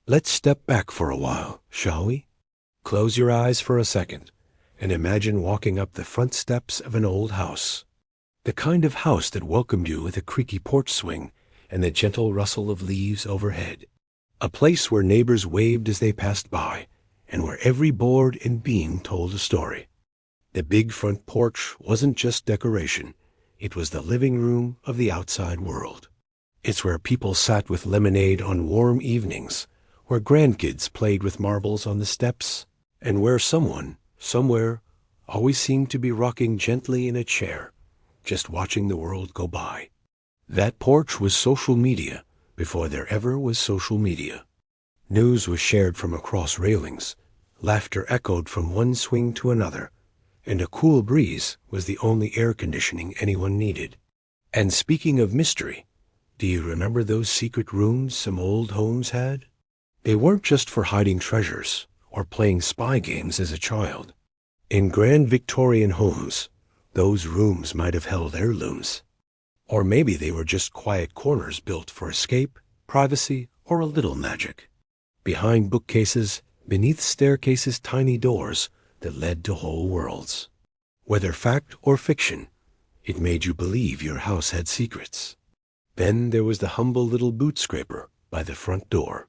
Let's step back for a while, shall we? Close your eyes for a second and imagine walking up the front steps of an old house. The kind of house that welcomed you with a creaky porch swing and the gentle rustle of leaves overhead. A place where neighbors waved as they passed by, and where every board and beam told a story. The big front porch wasn't just decoration. It was the living room of the outside world. It's where people sat with lemonade on warm evenings, where grandkids played with marbles on the steps, and where someone, somewhere, always seemed to be rocking gently in a chair, just watching the world go by. That porch was social media before there ever was social media. News was shared from across railings, laughter echoed from one swing to another, and a cool breeze was the only air conditioning anyone needed. And speaking of mystery, do you remember those secret rooms some old homes had? They weren't just for hiding treasures or playing spy games as a child. In grand Victorian homes, those rooms might have held heirlooms. Or maybe they were just quiet corners built for escape, privacy, or a little magic. Behind bookcases, beneath staircases, tiny doors that led to whole worlds. Whether fact or fiction, it made you believe your house had secrets. Then there was the humble little boot scraper by the front door.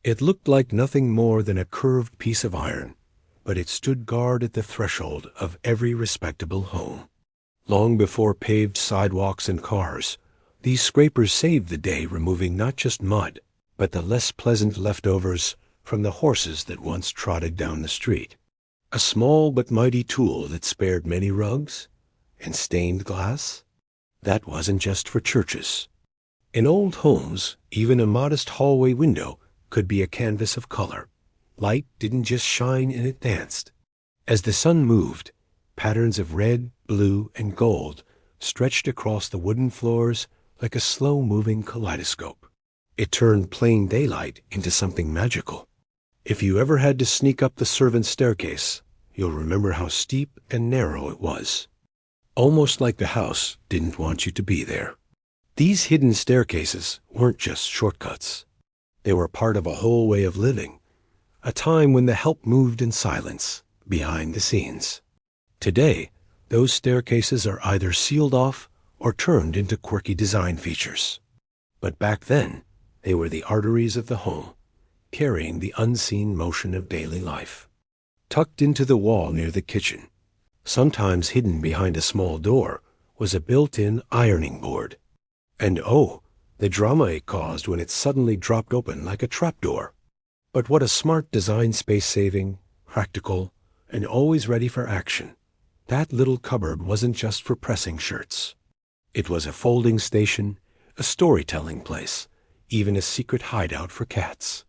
It looked like nothing more than a curved piece of iron, but it stood guard at the threshold of every respectable home. Long before paved sidewalks and cars, these scrapers saved the day, removing not just mud, but the less pleasant leftovers from the horses that once trotted down the street. A small but mighty tool that spared many rugs and stained glass. That wasn't just for churches. In old homes, even a modest hallway window could be a canvas of color. Light didn't just shine, and it danced. As the sun moved, patterns of red, blue, and gold stretched across the wooden floors like a slow-moving kaleidoscope. It turned plain daylight into something magical. If you ever had to sneak up the servants' staircase, you'll remember how steep and narrow it was. Almost like the house didn't want you to be there. These hidden staircases weren't just shortcuts. They were part of a whole way of living, a time when the help moved in silence, behind the scenes. Today, those staircases are either sealed off or turned into quirky design features. But back then, they were the arteries of the home, carrying the unseen motion of daily life. Tucked into the wall near the kitchen, sometimes hidden behind a small door, was a built-in ironing board. And oh, the drama it caused when it suddenly dropped open like a trapdoor. But what a smart design, space-saving, practical, and always ready for action. That little cupboard wasn't just for pressing shirts. It was a folding station, a storytelling place, even a secret hideout for cats.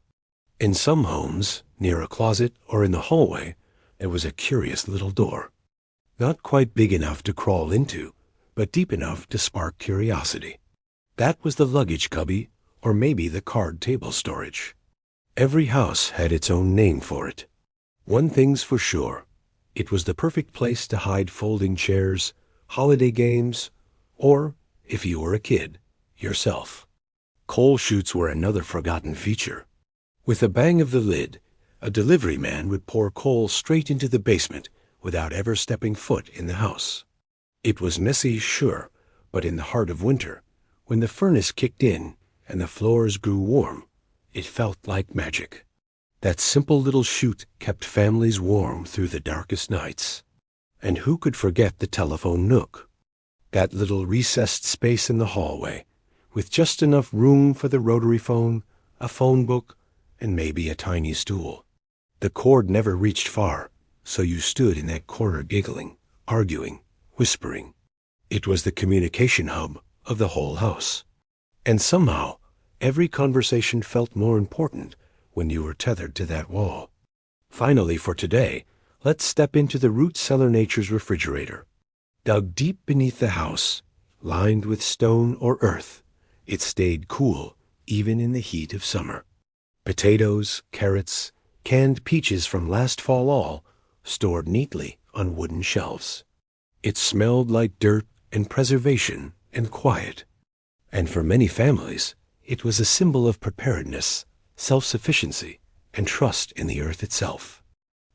In some homes, near a closet or in the hallway, there was a curious little door. Not quite big enough to crawl into, but deep enough to spark curiosity. That was the luggage cubby, or maybe the card table storage. Every house had its own name for it. One thing's for sure, it was the perfect place to hide folding chairs, holiday games, or, if you were a kid, yourself. Coal chutes were another forgotten feature. With a bang of the lid, a delivery man would pour coal straight into the basement without ever stepping foot in the house. It was messy, sure, but in the heart of winter, when the furnace kicked in and the floors grew warm, it felt like magic. That simple little chute kept families warm through the darkest nights. And who could forget the telephone nook? That little recessed space in the hallway, with just enough room for the rotary phone, a phone book, and maybe a tiny stool. The cord never reached far, so you stood in that corner giggling, arguing, whispering. It was the communication hub of the whole house. And somehow, every conversation felt more important when you were tethered to that wall. Finally, for today, let's step into the root cellar nature's refrigerator. Dug deep beneath the house, lined with stone or earth, it stayed cool even in the heat of summer. Potatoes, carrots, canned peaches from last fall all stored neatly on wooden shelves. It smelled like dirt and preservation and quiet. And for many families, it was a symbol of preparedness, self-sufficiency, and trust in the earth itself.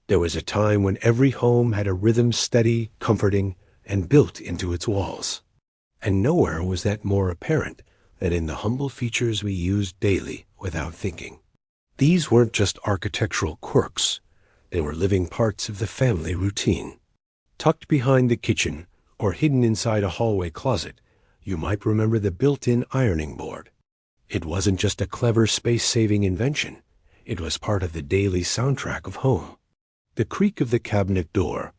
There was a time when every home had a rhythm steady, comforting, and built into its walls. And nowhere was that more apparent than in the humble features we used daily without thinking. These weren't just architectural quirks. They were living parts of the family routine. Tucked behind the kitchen or hidden inside a hallway closet, you might remember the built-in ironing board. It wasn't just a clever space-saving invention. It was part of the daily soundtrack of home. The creak of the cabinet door,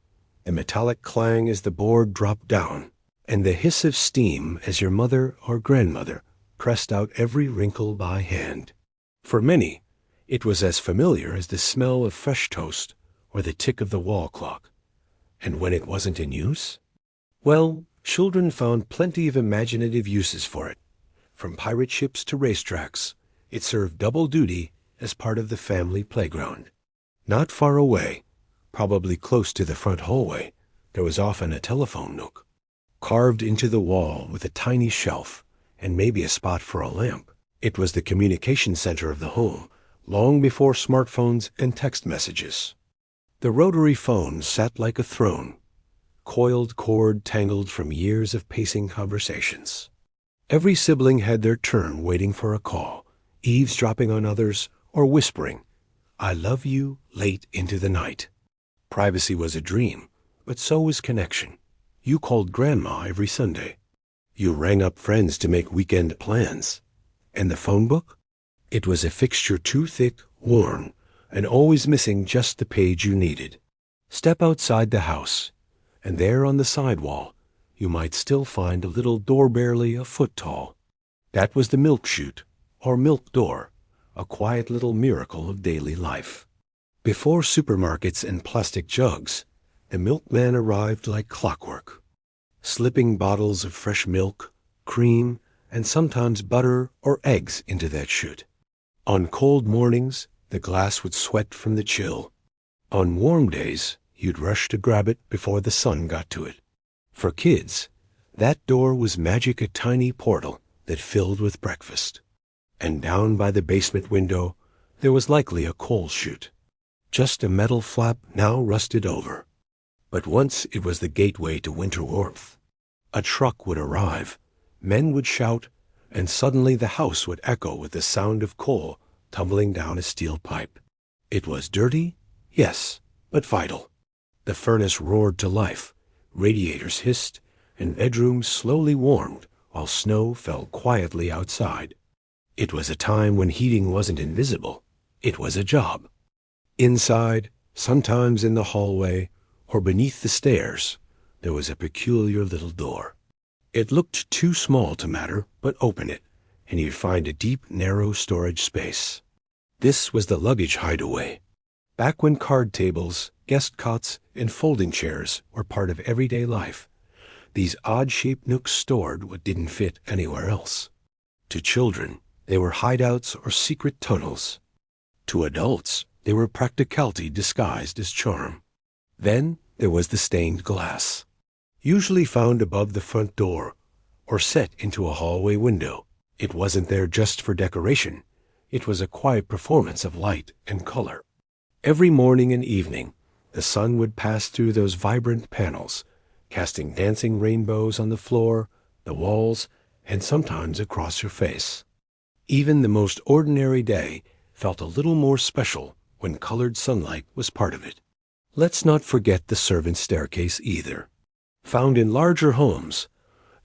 the metallic clang as the board dropped down, and the hiss of steam as your mother or grandmother pressed out every wrinkle by hand. For many, it was as familiar as the smell of fresh toast or the tick of the wall clock. And when it wasn't in use? Well, children found plenty of imaginative uses for it. From pirate ships to racetracks, it served double duty as part of the family playground. Not far away, probably close to the front hallway, there was often a telephone nook, carved into the wall with a tiny shelf and maybe a spot for a lamp. It was the communication center of the home, long before smartphones and text messages. The rotary phone sat like a throne, coiled cord tangled from years of pacing conversations. Every sibling had their turn waiting for a call, eavesdropping on others or whispering, "I love you," late into the night. Privacy was a dream, but so was connection. You called Grandma every Sunday. You rang up friends to make weekend plans. And the phone book? It was a fixture too thick, worn, and always missing just the page you needed. Step outside the house, and there on the sidewall, you might still find a little door barely a foot tall. That was the milk chute, or milk door, a quiet little miracle of daily life. Before supermarkets and plastic jugs, the milkman arrived like clockwork, slipping bottles of fresh milk, cream, and sometimes butter or eggs into that chute. On cold mornings, the glass would sweat from the chill. On warm days, you'd rush to grab it before the sun got to it. For kids, that door was magic, a tiny portal that filled with breakfast. And down by the basement window, there was likely a coal chute, just a metal flap now rusted over. But once it was the gateway to winter warmth. A truck would arrive, men would shout, and suddenly the house would echo with the sound of coal tumbling down a steel pipe. It was dirty, yes, but vital. The furnace roared to life, radiators hissed, and bedrooms slowly warmed while snow fell quietly outside. It was a time when heating wasn't invisible. It was a job. Inside, sometimes in the hallway, or beneath the stairs, there was a peculiar little door. It looked too small to matter, but open it, and you'd find a deep, narrow storage space. This was the luggage hideaway. Back when card tables, guest cots, and folding chairs were part of everyday life, these odd-shaped nooks stored what didn't fit anywhere else. To children, they were hideouts or secret tunnels. To adults, they were practicality disguised as charm. Then there was the stained glass, usually found above the front door or set into a hallway window. It wasn't there just for decoration. It was a quiet performance of light and color. Every morning and evening, the sun would pass through those vibrant panels, casting dancing rainbows on the floor, the walls, and sometimes across your face. Even the most ordinary day felt a little more special when colored sunlight was part of it. Let's not forget the servants' staircase either. Found in larger homes,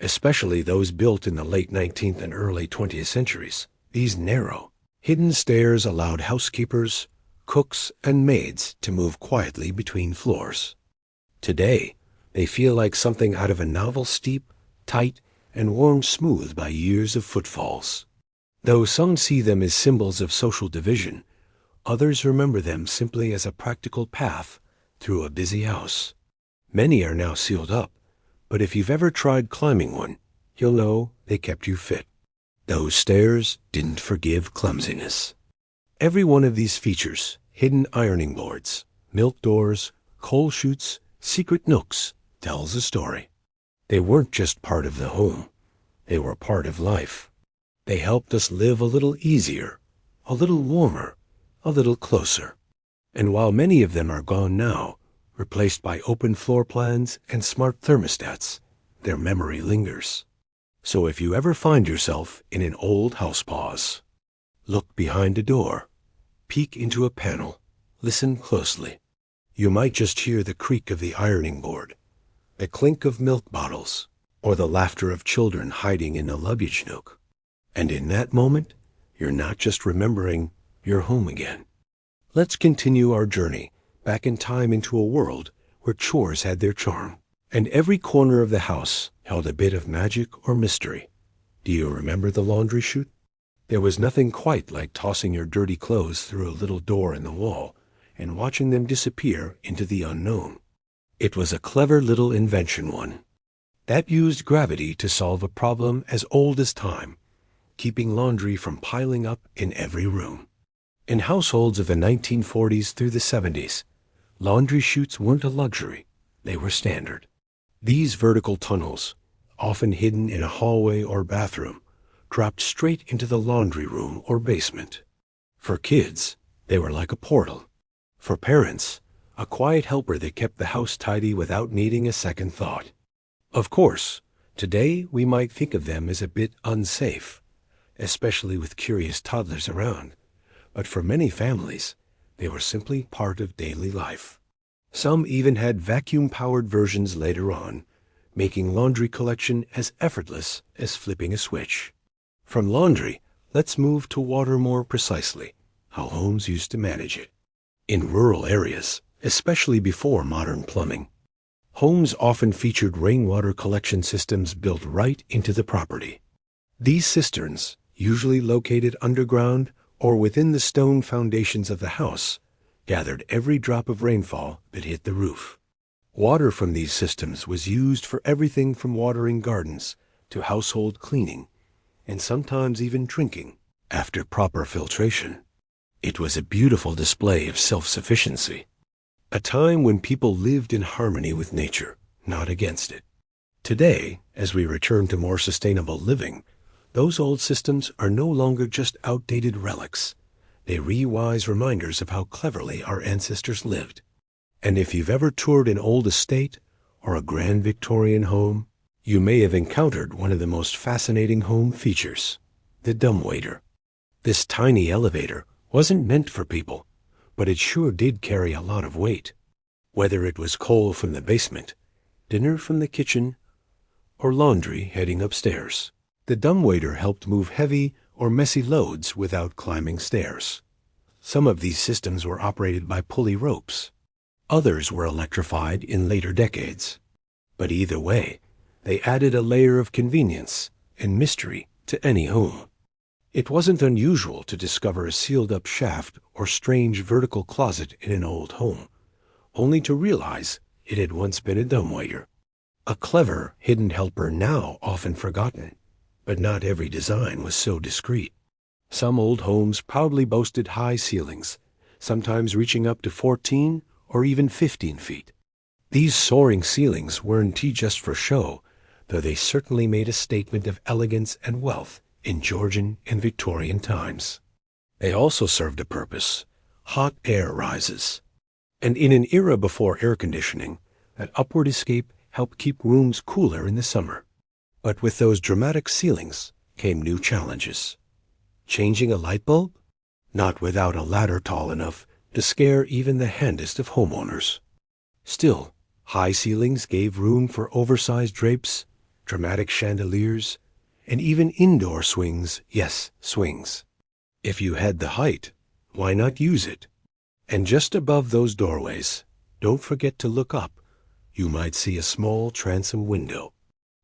especially those built in the late 19th and early 20th centuries, these narrow, hidden stairs allowed housekeepers, cooks, and maids to move quietly between floors. Today, they feel like something out of a novel, steep, tight, and worn smooth by years of footfalls. Though some see them as symbols of social division, others remember them simply as a practical path through a busy house. Many are now sealed up, but if you've ever tried climbing one, you'll know they kept you fit. Those stairs didn't forgive clumsiness. Every one of these features, hidden ironing boards, milk doors, coal chutes, secret nooks, tells a story. They weren't just part of the home. They were part of life. They helped us live a little easier, a little warmer, a little closer. And while many of them are gone now, replaced by open floor plans and smart thermostats, their memory lingers. So if you ever find yourself in an old house, pause. Look behind a door. Peek into a panel. Listen closely. You might just hear the creak of the ironing board, the clink of milk bottles, or the laughter of children hiding in a luggage nook. And in that moment, you're not just remembering, you're home again. Let's continue our journey back in time into a world where chores had their charm, and every corner of the house held a bit of magic or mystery. Do you remember the laundry chute? There was nothing quite like tossing your dirty clothes through a little door in the wall and watching them disappear into the unknown. It was a clever little invention, one that used gravity to solve a problem as old as time, keeping laundry from piling up in every room. In households of the 1940s through the 70s, laundry chutes weren't a luxury, they were standard. These vertical tunnels, often hidden in a hallway or bathroom, dropped straight into the laundry room or basement. For kids, they were like a portal. For parents, a quiet helper that kept the house tidy without needing a second thought. Of course, today we might think of them as a bit unsafe, especially with curious toddlers around. But for many families, they were simply part of daily life. Some even had vacuum-powered versions later on, making laundry collection as effortless as flipping a switch. From laundry, let's move to water more precisely, how homes used to manage it. In rural areas, especially before modern plumbing, homes often featured rainwater collection systems built right into the property. These cisterns, usually located underground or within the stone foundations of the house, gathered every drop of rainfall that hit the roof. Water from these systems was used for everything from watering gardens to household cleaning, and sometimes even drinking after proper filtration. It was a beautiful display of self-sufficiency, a time when people lived in harmony with nature, not against it. Today, as we return to more sustainable living, those old systems are no longer just outdated relics. They re-wise reminders of how cleverly our ancestors lived. And if you've ever toured an old estate or a grand Victorian home, you may have encountered one of the most fascinating home features, the dumbwaiter. This tiny elevator wasn't meant for people, but it sure did carry a lot of weight. Whether it was coal from the basement, dinner from the kitchen, or laundry heading upstairs, the dumbwaiter helped move heavy or messy loads without climbing stairs. Some of these systems were operated by pulley ropes. Others were electrified in later decades. But either way, they added a layer of convenience and mystery to any home. It wasn't unusual to discover a sealed-up shaft or strange vertical closet in an old home, only to realize it had once been a dumbwaiter. A clever, hidden helper now often forgotten, but not every design was so discreet. Some old homes proudly boasted high ceilings, sometimes reaching up to 14 or even 15 feet. These soaring ceilings weren't just for show, though they certainly made a statement of elegance and wealth in Georgian and Victorian times. They also served a purpose: hot air rises. And in an era before air conditioning, that upward escape helped keep rooms cooler in the summer. But with those dramatic ceilings came new challenges. Changing a light bulb? Not without a ladder tall enough to scare even the handest of homeowners. Still, high ceilings gave room for oversized drapes, dramatic chandeliers, and even indoor swings, yes, swings. If you had the height, why not use it? And just above those doorways, don't forget to look up. You might see a small transom window.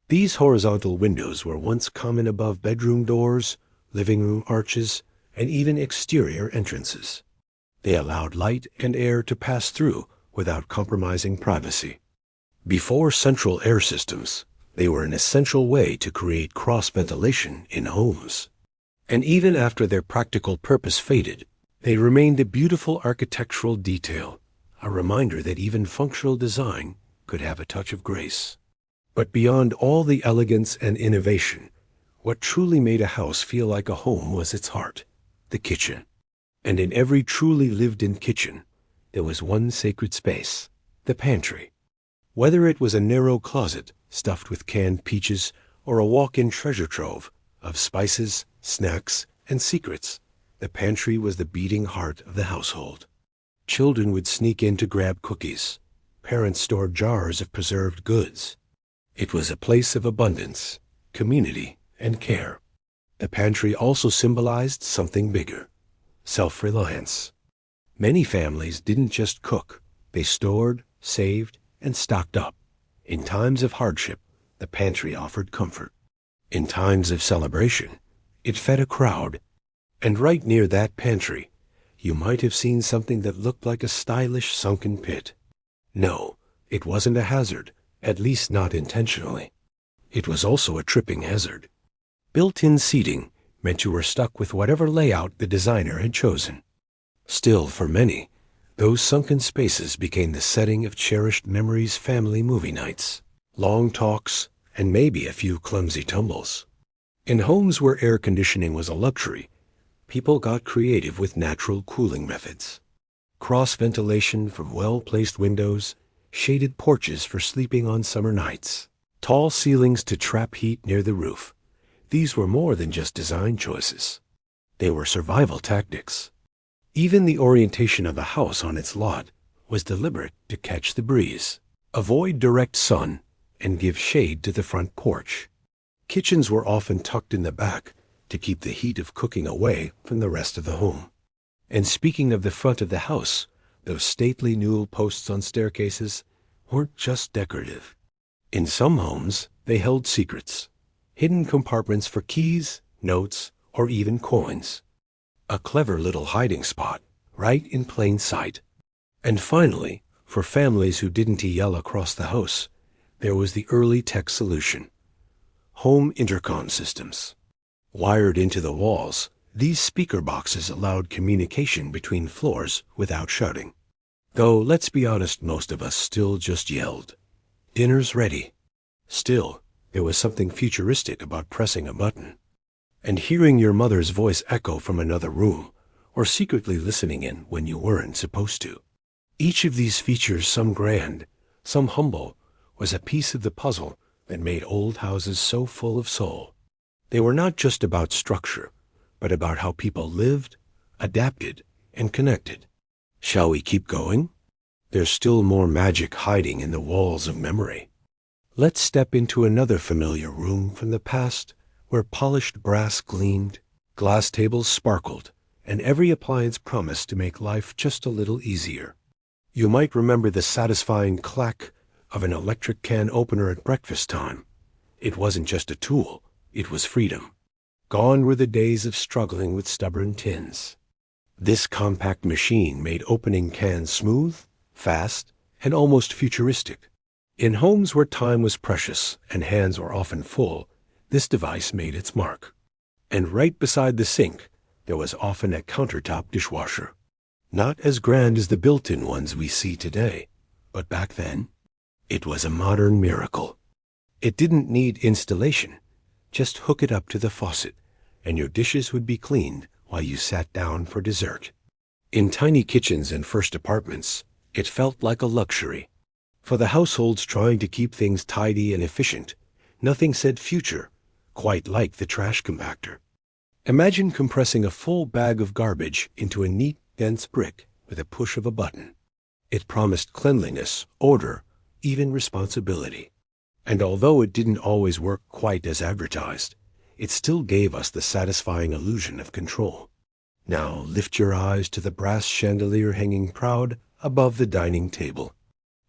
These horizontal windows were once common above bedroom doors, living room arches, and even exterior entrances. They allowed light and air to pass through without compromising privacy. Before central air systems, they were an essential way to create cross-ventilation in homes. And even after their practical purpose faded, they remained a beautiful architectural detail, a reminder that even functional design could have a touch of grace. But beyond all the elegance and innovation, what truly made a house feel like a home was its heart, the kitchen. And in every truly lived-in kitchen, there was one sacred space, the pantry. Whether it was a narrow closet stuffed with canned peaches or a walk-in treasure trove of spices, snacks, and secrets, the pantry was the beating heart of the household. Children would sneak in to grab cookies. Parents stored jars of preserved goods. It was a place of abundance, community, and care. The pantry also symbolized something bigger, self-reliance. Many families didn't just cook, they stored, saved, and stocked up. In times of hardship, the pantry offered comfort. In times of celebration, it fed a crowd. And right near that pantry, you might have seen something that looked like a stylish sunken pit. No, it wasn't a hazard, at least not intentionally. It was also a tripping hazard. Built-in seating meant you were stuck with whatever layout the designer had chosen. Still, for many, those sunken spaces became the setting of cherished memories, family movie nights, long talks, and maybe a few clumsy tumbles. In homes where air conditioning was a luxury, people got creative with natural cooling methods. Cross-ventilation from well-placed windows, shaded porches for sleeping on summer nights, tall ceilings to trap heat near the roof. These were more than just design choices. They were survival tactics. Even the orientation of the house on its lot was deliberate to catch the breeze, avoid direct sun, and give shade to the front porch. Kitchens were often tucked in the back to keep the heat of cooking away from the rest of the home. And speaking of the front of the house, those stately newel posts on staircases weren't just decorative. In some homes, they held secrets, hidden compartments for keys, notes, or even coins. A clever little hiding spot, right in plain sight. And finally, for families who didn't yell across the house, there was the early tech solution. Home intercom systems. Wired into the walls, these speaker boxes allowed communication between floors without shouting. Though, let's be honest, most of us still just yelled, "Dinner's ready." Still, there was something futuristic about pressing a button and hearing your mother's voice echo from another room, or secretly listening in when you weren't supposed to. Each of these features, some grand, some humble, was a piece of the puzzle that made old houses so full of soul. They were not just about structure, but about how people lived, adapted, and connected. Shall we keep going? There's still more magic hiding in the walls of memory. Let's step into another familiar room from the past, where polished brass gleamed, glass tables sparkled, and every appliance promised to make life just a little easier. You might remember the satisfying clack of an electric can opener at breakfast time. It wasn't just a tool, it was freedom. Gone were the days of struggling with stubborn tins. This compact machine made opening cans smooth, fast, and almost futuristic. In homes where time was precious and hands were often full, this device made its mark. And right beside the sink, there was often a countertop dishwasher. Not as grand as the built-in ones we see today, but back then, it was a modern miracle. It didn't need installation. Just hook it up to the faucet, and your dishes would be cleaned while you sat down for dessert. In tiny kitchens and first apartments, it felt like a luxury. For the households trying to keep things tidy and efficient, nothing said future quite like the trash compactor. Imagine compressing a full bag of garbage into a neat, dense brick with a push of a button. It promised cleanliness, order, even responsibility. And although it didn't always work quite as advertised, it still gave us the satisfying illusion of control. Now lift your eyes to the brass chandelier hanging proud above the dining table.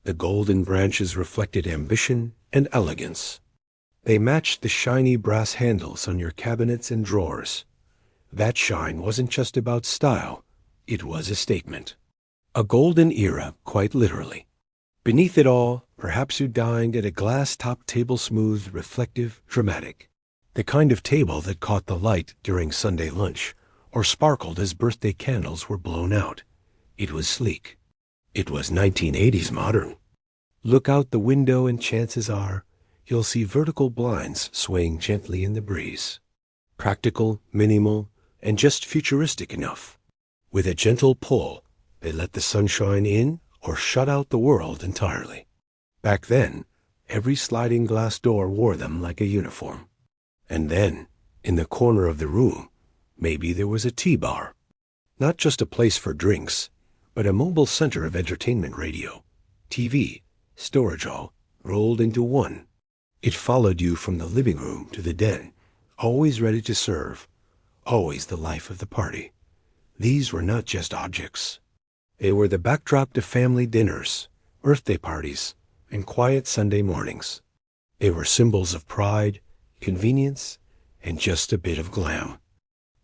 The golden branches reflected ambition and elegance. They matched the shiny brass handles on your cabinets and drawers. That shine wasn't just about style, it was a statement. A golden era, quite literally. Beneath it all, perhaps you dined at a glass-topped table, smooth, reflective, dramatic. The kind of table that caught the light during Sunday lunch, or sparkled as birthday candles were blown out. It was sleek. It was 1980s modern. Look out the window and chances are you'll see vertical blinds swaying gently in the breeze. Practical, minimal, and just futuristic enough. With a gentle pull, they let the sunshine in or shut out the world entirely. Back then, every sliding glass door wore them like a uniform. And then, in the corner of the room, maybe there was a tea bar. Not just a place for drinks, but a mobile center of entertainment radio, TV, storage all, rolled into one. It followed you from the living room to the den, always ready to serve, always the life of the party. These were not just objects. They were the backdrop to family dinners, birthday parties, and quiet Sunday mornings. They were symbols of pride, convenience, and just a bit of glam.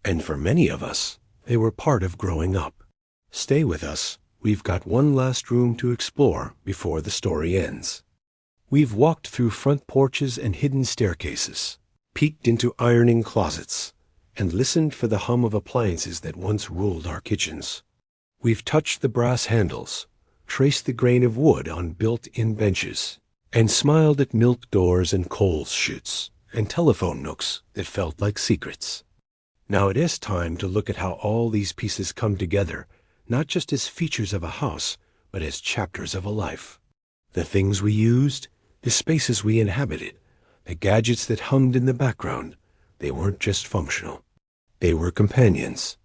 And for many of us, they were part of growing up. Stay with us. We've got one last room to explore before the story ends. We've walked through front porches and hidden staircases, peeked into ironing closets, and listened for the hum of appliances that once ruled our kitchens. We've touched the brass handles, traced the grain of wood on built-in benches, and smiled at milk doors and coal chutes and telephone nooks that felt like secrets. Now it is time to look at how all these pieces come together, not just as features of a house, but as chapters of a life. The things we used, the spaces we inhabited, the gadgets that hummed in the background, they weren't just functional. They were companions.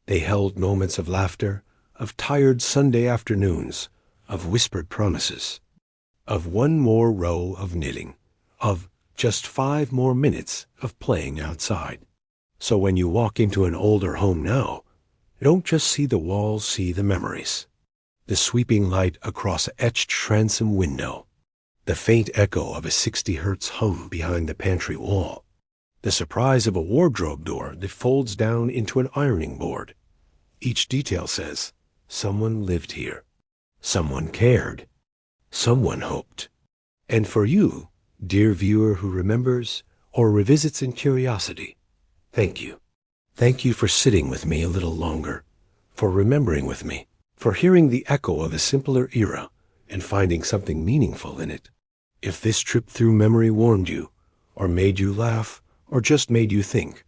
They held moments of laughter, of tired Sunday afternoons, of whispered promises, of one more row of knitting, of just 5 more minutes of playing outside. So when you walk into an older home now, don't just see the walls, see the memories. The sweeping light across an etched transom window, the faint echo of a 60 hertz hum behind the pantry wall, the surprise of a wardrobe door that folds down into an ironing board. Each detail says, someone lived here, someone cared, someone hoped. And for you, dear viewer who remembers or revisits in curiosity, thank you. Thank you for sitting with me a little longer, for remembering with me, for hearing the echo of a simpler era and finding something meaningful in it. If this trip through memory warmed you, or made you laugh, or just made you think,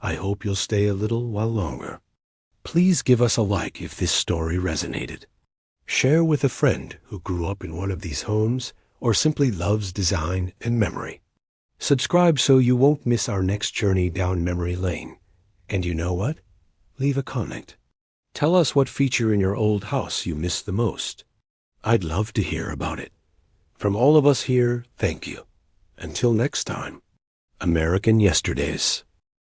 I hope you'll stay a little while longer. Please give us a like if this story resonated. Share with a friend who grew up in one of these homes or simply loves design and memory. Subscribe so you won't miss our next journey down memory lane. And you know what? Leave a comment. Tell us what feature in your old house you miss the most. I'd love to hear about it. From all of us here, thank you. Until next time, American Yesterdays.